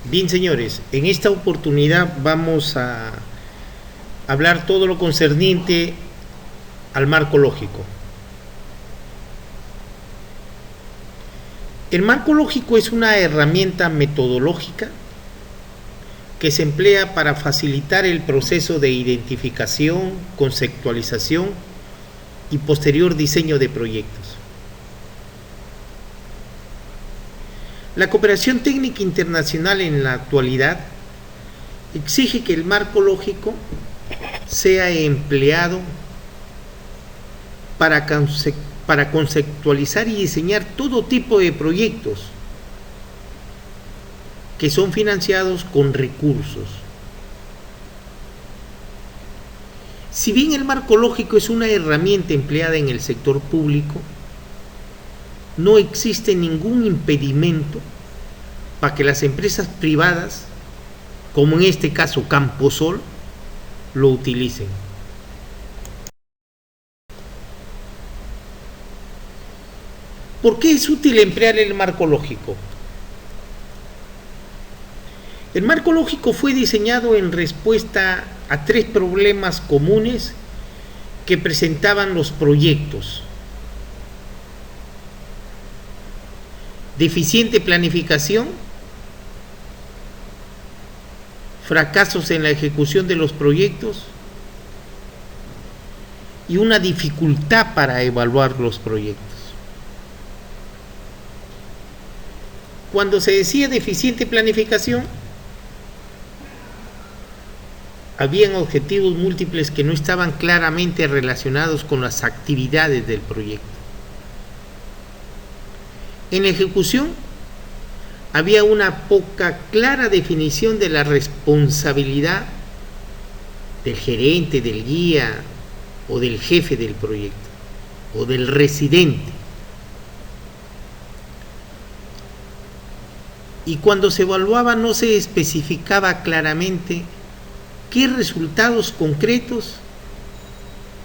Bien, señores, en esta oportunidad vamos a hablar todo lo concerniente al marco lógico. El marco lógico es una herramienta metodológica que se emplea para facilitar el proceso de identificación, conceptualización y posterior diseño de proyectos. La cooperación técnica internacional en la actualidad exige que el marco lógico sea empleado para conceptualizar y diseñar todo tipo de proyectos que son financiados con recursos. Si bien el marco lógico es una herramienta empleada en el sector público, no existe ningún impedimento para que las empresas privadas, como en este caso Camposol, lo utilicen. ¿Por qué es útil emplear el marco lógico? El marco lógico fue diseñado en respuesta a 3 problemas comunes que presentaban los proyectos: deficiente planificación, fracasos en la ejecución de los proyectos y una dificultad para evaluar los proyectos. Cuando se decía deficiente planificación, habían objetivos múltiples que no estaban claramente relacionados con las actividades del proyecto. En la ejecución, había una poca clara definición de la responsabilidad del gerente, del guía o del jefe del proyecto o del residente. Y cuando se evaluaba no se especificaba claramente qué resultados concretos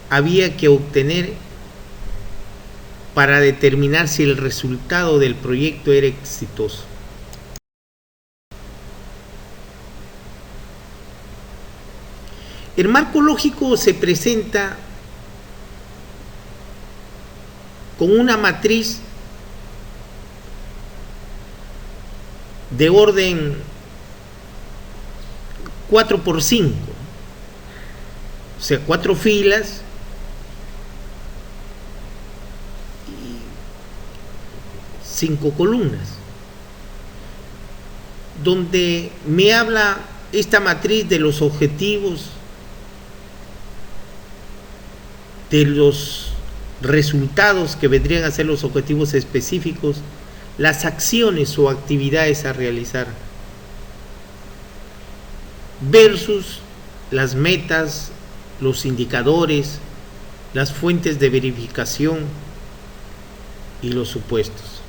había que obtener para determinar si el resultado del proyecto era exitoso. El marco lógico se presenta con una matriz de orden 4x5, o sea, 4 filas y 5 columnas, donde me habla esta matriz de los objetivos, de los resultados que vendrían a ser los objetivos específicos, las acciones o actividades a realizar, versus las metas, los indicadores, las fuentes de verificación y los supuestos.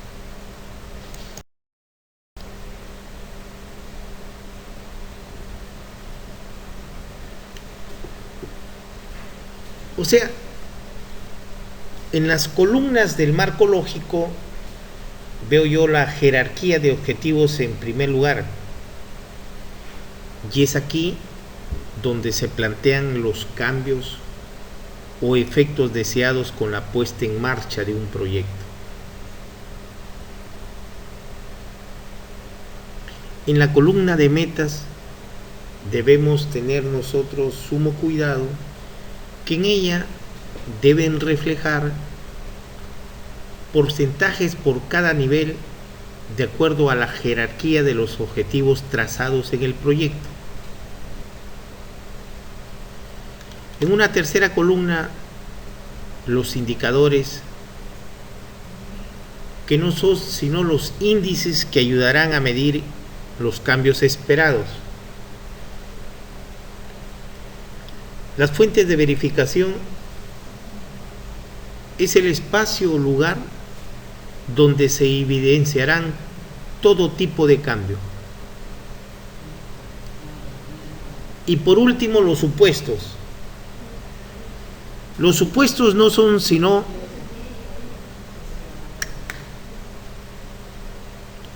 O sea, en las columnas del marco lógico veo yo la jerarquía de objetivos en primer lugar, y es aquí donde se plantean los cambios o efectos deseados con la puesta en marcha de un proyecto. En la columna de metas debemos tener nosotros sumo cuidado, que en ella deben reflejar porcentajes por cada nivel de acuerdo a la jerarquía de los objetivos trazados en el proyecto. En una tercera columna, los indicadores, que no son sino los índices que ayudarán a medir los cambios esperados. Las fuentes de verificación es el espacio o lugar donde se evidenciarán todo tipo de cambio. Y por último, los supuestos. Los supuestos no son sino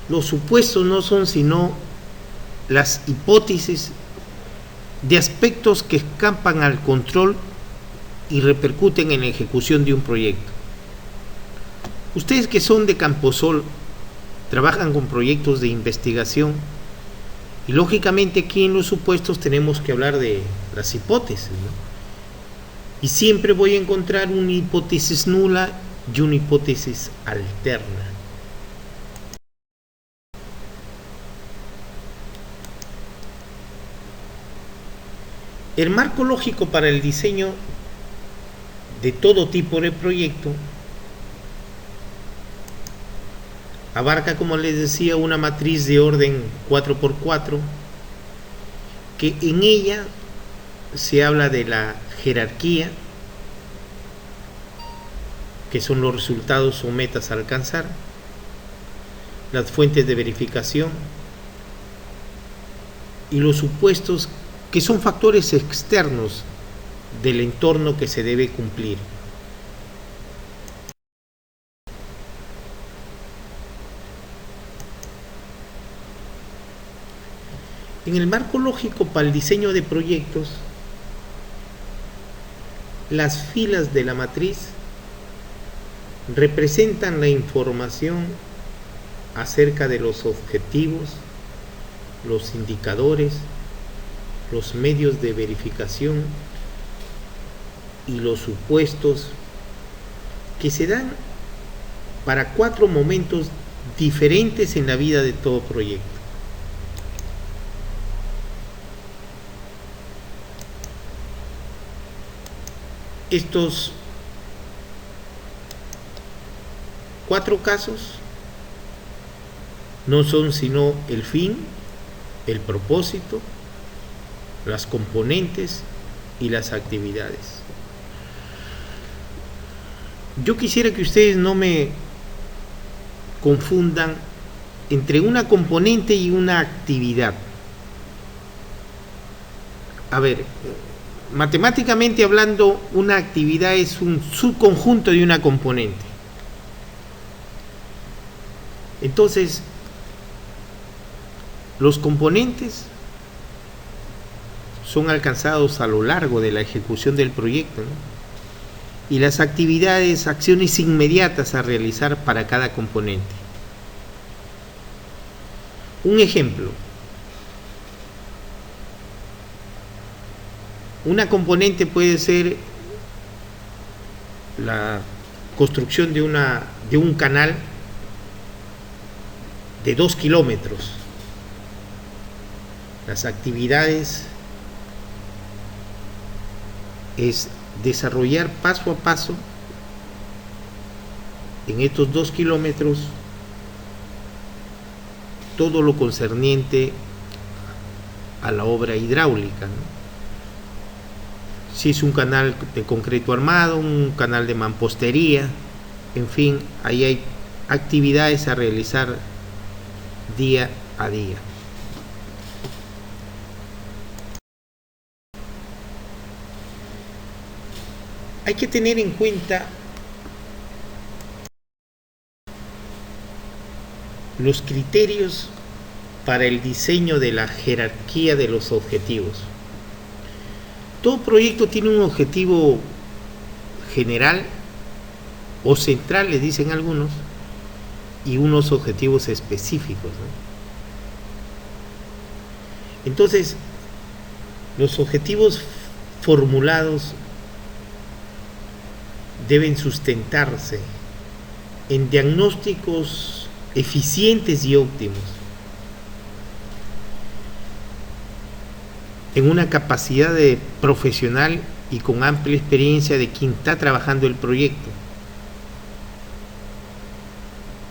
Los supuestos no son sino las hipótesis de aspectos que escapan al control y repercuten en la ejecución de un proyecto. Ustedes que son de Camposol trabajan con proyectos de investigación y lógicamente aquí en los supuestos tenemos que hablar de las hipótesis, ¿no? Y siempre voy a encontrar una hipótesis nula y una hipótesis alterna. El marco lógico para el diseño de todo tipo de proyecto abarca, como les decía, una matriz de orden 4x4, que en ella se habla de la jerarquía, que son los resultados o metas a alcanzar, las fuentes de verificación y los supuestos, que son factores externos del entorno que se debe cumplir. En el marco lógico para el diseño de proyectos, las filas de la matriz representan la información acerca de los objetivos, los indicadores, los medios de verificación y los supuestos que se dan para 4 momentos diferentes en la vida de todo proyecto. Estos 4 casos no son sino el fin, el propósito, las componentes y las actividades. Yo quisiera que ustedes no me confundan entre una componente y una actividad. A ver, matemáticamente hablando, una actividad es un subconjunto de una componente. Entonces, los componentes son alcanzados a lo largo de la ejecución del proyecto, ¿no? Y las actividades, acciones inmediatas a realizar para cada componente. Un ejemplo: una componente puede ser la construcción de un canal de 2 kilómetros. Las actividades es desarrollar paso a paso en estos 2 kilómetros todo lo concerniente a la obra hidráulica, ¿no? Si es un canal de concreto armado, un canal de mampostería, en fin, ahí hay actividades a realizar día a día. Hay que tener en cuenta los criterios para el diseño de la jerarquía de los objetivos. Todo proyecto tiene un objetivo general o central, le dicen algunos, y unos objetivos específicos, ¿no? Entonces, los objetivos formulados deben sustentarse en diagnósticos eficientes y óptimos, en una capacidad de profesional y con amplia experiencia de quien está trabajando el proyecto.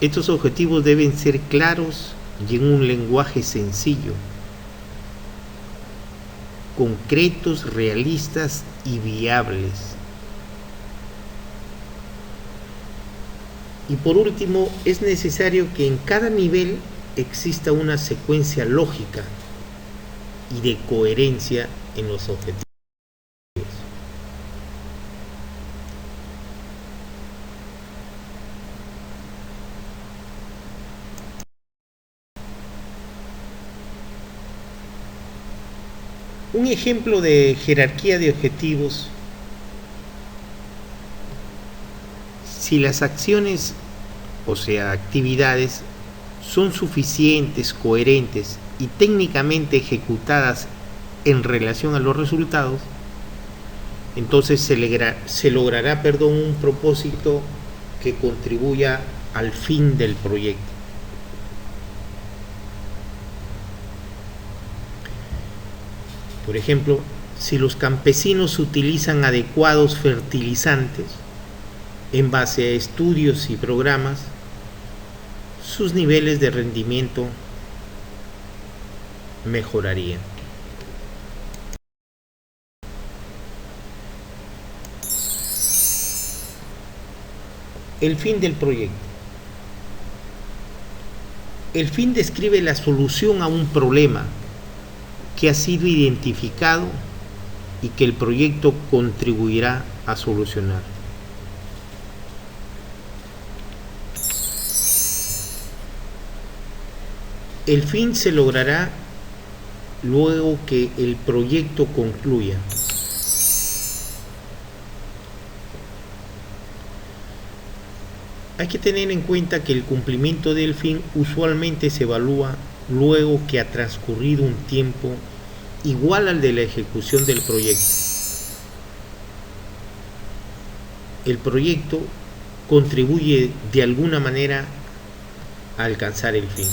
Estos objetivos deben ser claros y en un lenguaje sencillo, concretos, realistas y viables. Y por último, es necesario que en cada nivel exista una secuencia lógica y de coherencia en los objetivos. Un ejemplo de jerarquía de objetivos: si las acciones, o sea, actividades, son suficientes, coherentes y técnicamente ejecutadas en relación a los resultados, entonces se logrará un propósito que contribuya al fin del proyecto. Por ejemplo, si los campesinos utilizan adecuados fertilizantes en base a estudios y programas, sus niveles de rendimiento mejorarían. El fin del proyecto. El fin describe la solución a un problema que ha sido identificado y que el proyecto contribuirá a solucionar. El fin se logrará luego que el proyecto concluya. Hay que tener en cuenta que el cumplimiento del fin usualmente se evalúa luego que ha transcurrido un tiempo igual al de la ejecución del proyecto. El proyecto contribuye de alguna manera a alcanzar el fin.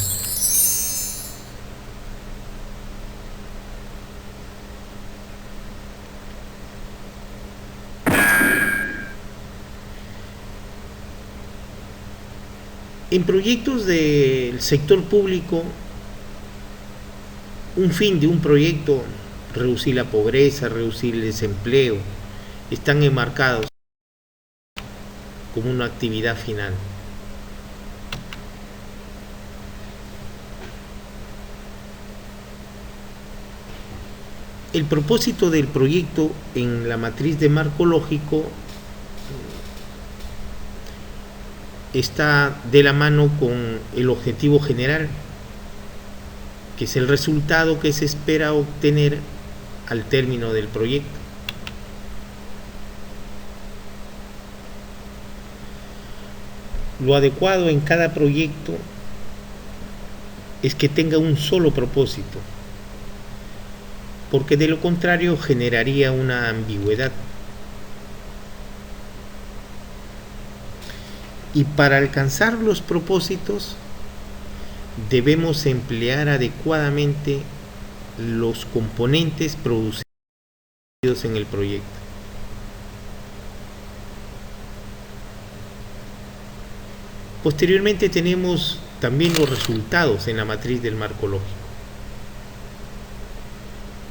En proyectos del sector público, un fin de un proyecto, reducir la pobreza, reducir el desempleo, están enmarcados como una actividad final. El propósito del proyecto en la matriz de marco lógico está de la mano con el objetivo general, que es el resultado que se espera obtener al término del proyecto. Lo adecuado en cada proyecto es que tenga un solo propósito, porque de lo contrario generaría una ambigüedad. Y para alcanzar los propósitos debemos emplear adecuadamente los componentes producidos en el proyecto. Posteriormente tenemos también los resultados en la matriz del marco lógico.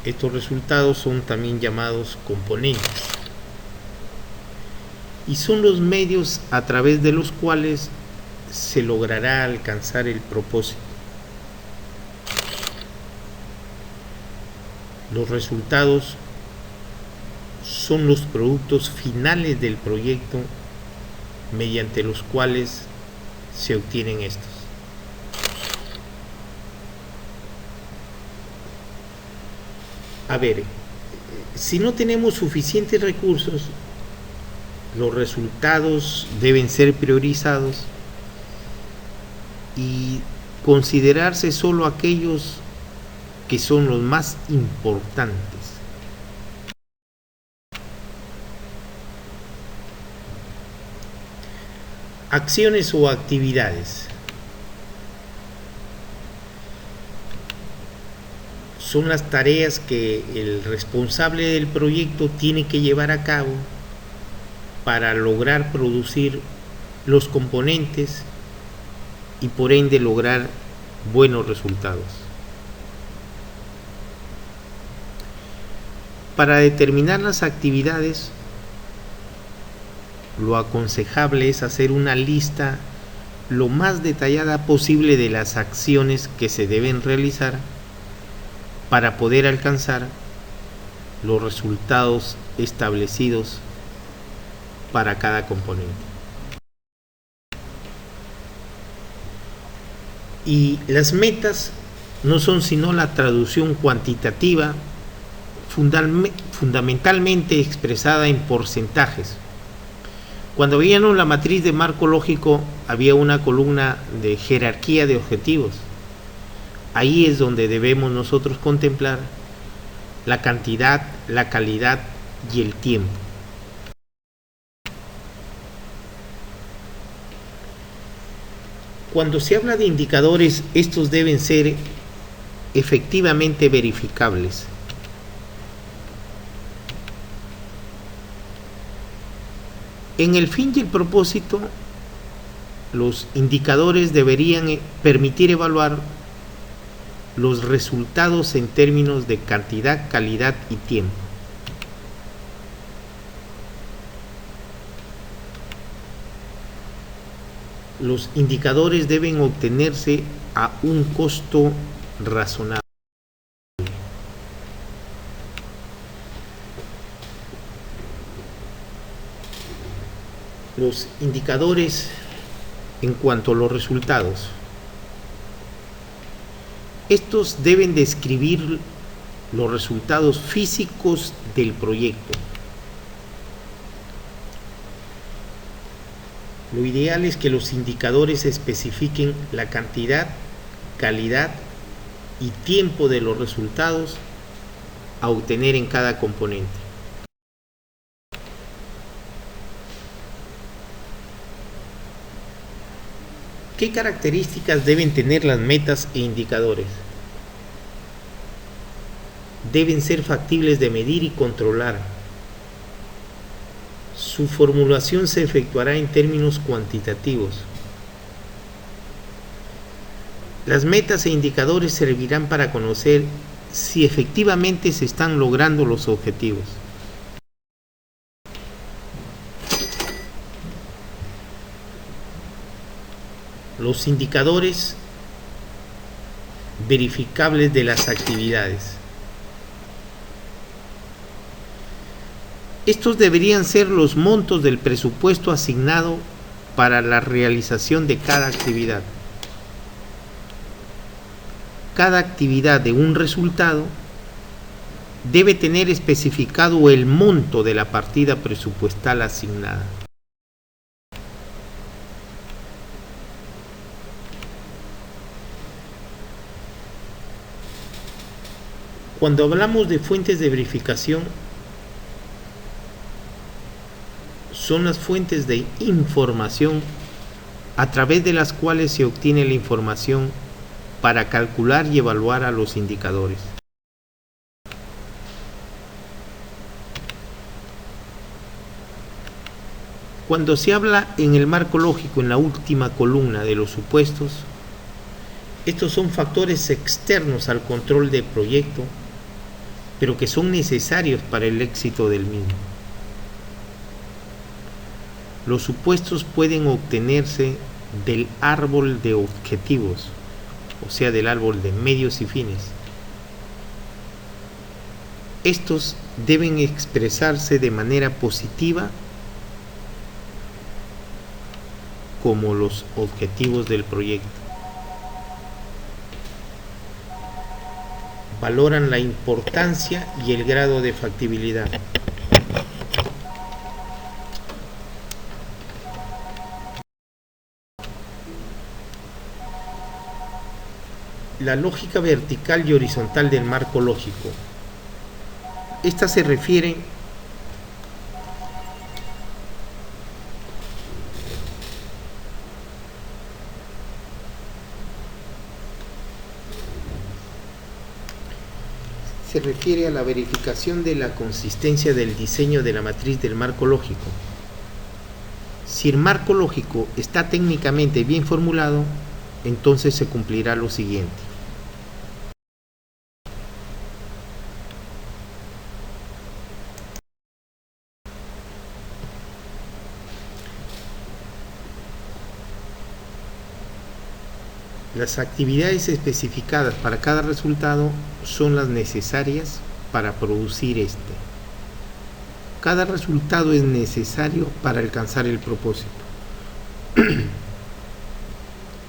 Estos resultados son también llamados componentes y son los medios a través de los cuales se logrará alcanzar el propósito. Los resultados son los productos finales del proyecto mediante los cuales se obtienen estos. A ver, si no tenemos suficientes recursos, los resultados deben ser priorizados y considerarse solo aquellos que son los más importantes. Acciones o actividades son las tareas que el responsable del proyecto tiene que llevar a cabo para lograr producir los componentes y por ende lograr buenos resultados. Para determinar las actividades, lo aconsejable es hacer una lista lo más detallada posible de las acciones que se deben realizar para poder alcanzar los resultados establecidos para cada componente. Y las metas no son sino la traducción cuantitativa fundamentalmente expresada en porcentajes. Cuando veíamos la matriz de marco lógico, había una columna de jerarquía de objetivos. Ahí es donde debemos nosotros contemplar la cantidad, la calidad y el tiempo. Cuando se habla de indicadores, estos deben ser efectivamente verificables. En el fin y el propósito, los indicadores deberían permitir evaluar los resultados en términos de cantidad, calidad y tiempo. Los indicadores deben obtenerse a un costo razonable. Los indicadores en cuanto a los resultados. Estos deben describir los resultados físicos del proyecto. Lo ideal es que los indicadores especifiquen la cantidad, calidad y tiempo de los resultados a obtener en cada componente. ¿Qué características deben tener las metas e indicadores? Deben ser factibles de medir y controlar. Su formulación se efectuará en términos cuantitativos. Las metas e indicadores servirán para conocer si efectivamente se están logrando los objetivos. Los indicadores verificables de las actividades. Estos deberían ser los montos del presupuesto asignado para la realización de cada actividad. Cada actividad de un resultado debe tener especificado el monto de la partida presupuestal asignada. Cuando hablamos de fuentes de verificación, son las fuentes de información a través de las cuales se obtiene la información para calcular y evaluar a los indicadores. Cuando se habla en el marco lógico, en la última columna de los supuestos, estos son factores externos al control del proyecto, pero que son necesarios para el éxito del mismo. Los supuestos pueden obtenerse del árbol de objetivos, o sea, del árbol de medios y fines. Estos deben expresarse de manera positiva como los objetivos del proyecto. Valoran la importancia y el grado de factibilidad. La lógica vertical y horizontal del marco lógico. Esta se refiere a la verificación de la consistencia del diseño de la matriz del marco lógico. Si el marco lógico está técnicamente bien formulado, entonces se cumplirá lo siguiente. Las actividades especificadas para cada resultado son las necesarias para producir este. Cada resultado es necesario para alcanzar el propósito.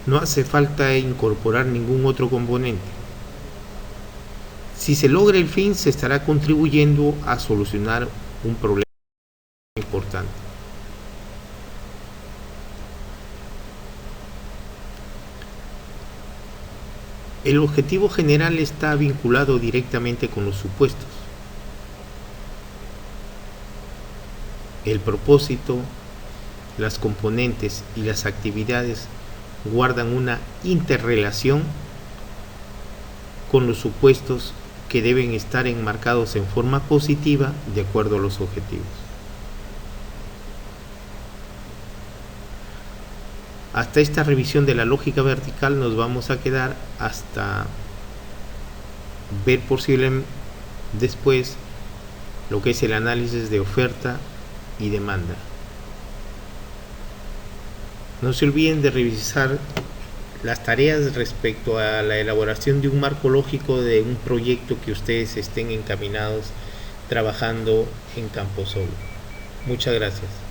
No hace falta incorporar ningún otro componente. Si se logra el fin, se estará contribuyendo a solucionar un problema importante. El objetivo general está vinculado directamente con los supuestos. El propósito, las componentes y las actividades guardan una interrelación con los supuestos que deben estar enmarcados en forma positiva de acuerdo a los objetivos. Hasta esta revisión de la lógica vertical nos vamos a quedar hasta ver posiblemente después lo que es el análisis de oferta y demanda. No se olviden de revisar las tareas respecto a la elaboración de un marco lógico de un proyecto que ustedes estén encaminados trabajando en Campo Solo. Muchas gracias.